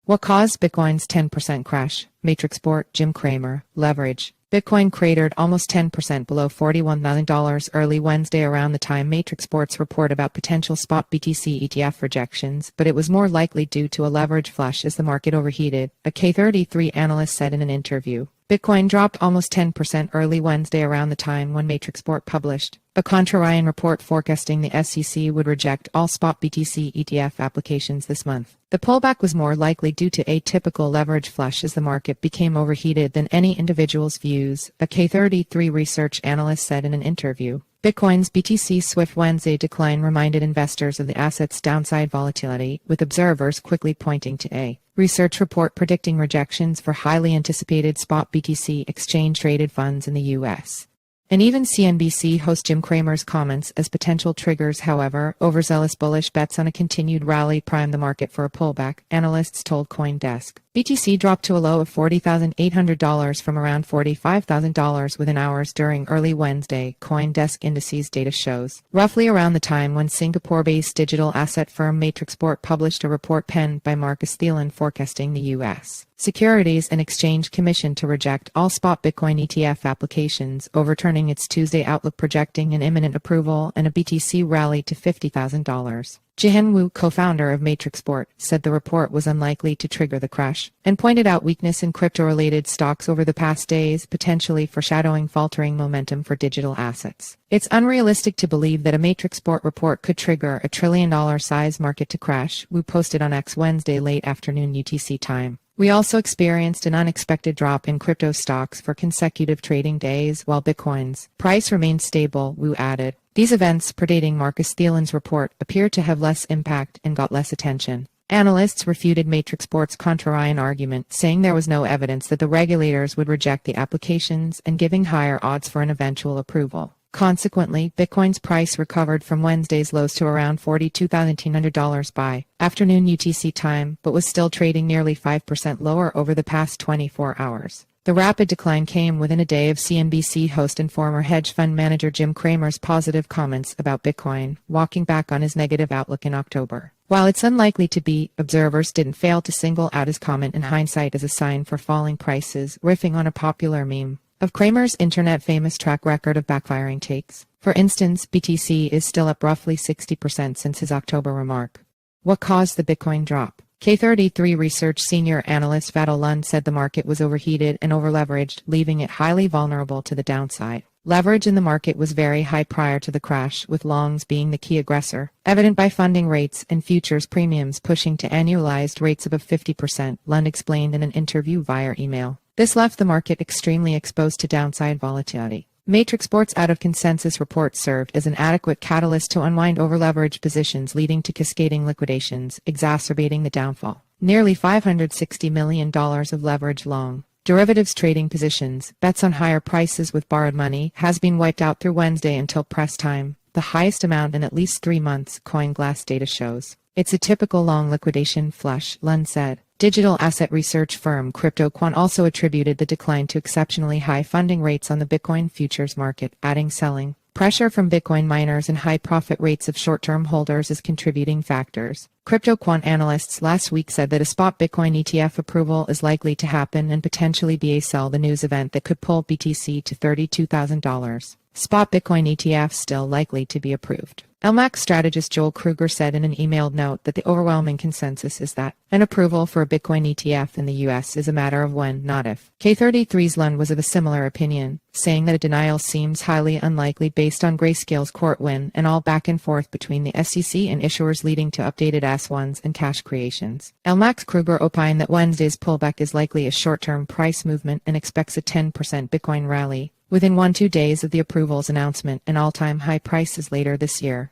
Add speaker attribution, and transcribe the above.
Speaker 1: What caused Bitcoin's 10% crash? Matrixport, Jim Cramer, leverage. Bitcoin cratered almost 10% below $41,000 early Wednesday around the time Matrixport's report about potential spot BTC ETF rejections, but it was more likely due to a leverage flush as the market overheated, a K33 analyst said in an interview. Bitcoin dropped almost 10% early Wednesday around the time when Matrixport published a contrarian report forecasting the SEC would reject all spot BTC ETF applications this month. The pullback was more likely due to a typical leverage flush as the market became overheated than any individual's views, a K33 Research analyst said in an interview. Bitcoin's BTC Swift Wednesday decline reminded investors of the asset's downside volatility, with observers quickly pointing to a research report predicting rejections for highly anticipated spot BTC exchange-traded funds in the U.S. And even CNBC host Jim Cramer's comments as potential triggers. However, overzealous bullish bets on a continued rally primed the market for a pullback, analysts told CoinDesk. BTC dropped to a low of $40,800 from around $45,000 within hours during early Wednesday, CoinDesk indices data shows. Roughly around the time when Singapore-based digital asset firm Matrixport published a report penned by Marcus Thielen forecasting the U.S. Securities and Exchange Commission to reject all spot Bitcoin ETF applications, overturning its Tuesday outlook projecting an imminent approval and a BTC rally to $50,000. Jihan Wu, co-founder of Matrixport, said the report was unlikely to trigger the crash, and pointed out weakness in crypto-related stocks over the past days, potentially foreshadowing faltering momentum for digital assets. It's unrealistic to believe that a Matrixport report could trigger a $1 trillion-size market to crash, Wu posted on X Wednesday late afternoon UTC time. We also experienced an unexpected drop in crypto stocks for consecutive trading days while Bitcoin's price remained stable, Wu added. These events, predating Marcus Thielen's report, appear to have less impact and got less attention. Analysts refuted Matrixport's contrarian argument, saying there was no evidence that the regulators would reject the applications and giving higher odds for an eventual approval. Consequently, Bitcoin's price recovered from Wednesday's lows to around $42,800 by afternoon UTC time, but was still trading nearly 5% lower over the past 24 hours. The rapid decline came within a day of CNBC host and former hedge fund manager Jim Cramer's positive comments about Bitcoin, walking back on his negative outlook in October. While it's unlikely to be, observers didn't fail to single out his comment in hindsight as a sign for falling prices, riffing on a popular meme of Cramer's internet-famous track record of backfiring takes. For instance, BTC is still up roughly 60% since his October remark. What caused the Bitcoin drop? K33 Research senior analyst Vadal Lund said the market was overheated and overleveraged, leaving it highly vulnerable to the downside. Leverage in the market was very high prior to the crash, with longs being the key aggressor, evident by funding rates and futures premiums pushing to annualized rates above 50%, Lund explained in an interview via email. This left the market extremely exposed to downside volatility. Matrixport's out-of-consensus report served as an adequate catalyst to unwind overleveraged positions, leading to cascading liquidations, exacerbating the downfall. Nearly $560 million of leverage long derivatives trading positions, bets on higher prices with borrowed money, has been wiped out through Wednesday until press time, the highest amount in at least 3 months, CoinGlass data shows. It's a typical long liquidation flush, Lund said. Digital asset research firm CryptoQuant also attributed the decline to exceptionally high funding rates on the Bitcoin futures market, adding selling pressure from Bitcoin miners and high profit rates of short-term holders as contributing factors. CryptoQuant analysts last week said that a spot Bitcoin ETF approval is likely to happen and potentially be a sell the news event that could pull BTC to $32,000. Spot Bitcoin ETF still likely to be approved. LMAX strategist Joel Kruger said in an emailed note that the overwhelming consensus is that an approval for a Bitcoin ETF in the U.S. is a matter of when, not if. K33's Lund was of a similar opinion, saying that a denial seems highly unlikely based on Grayscale's court win and all back and forth between the SEC and issuers leading to updated S1s and cash creations. LMAX Kruger opined that Wednesday's pullback is likely a short-term price movement and expects a 10% Bitcoin rally within 1-2 days of the approval's announcement and all-time high prices later this year.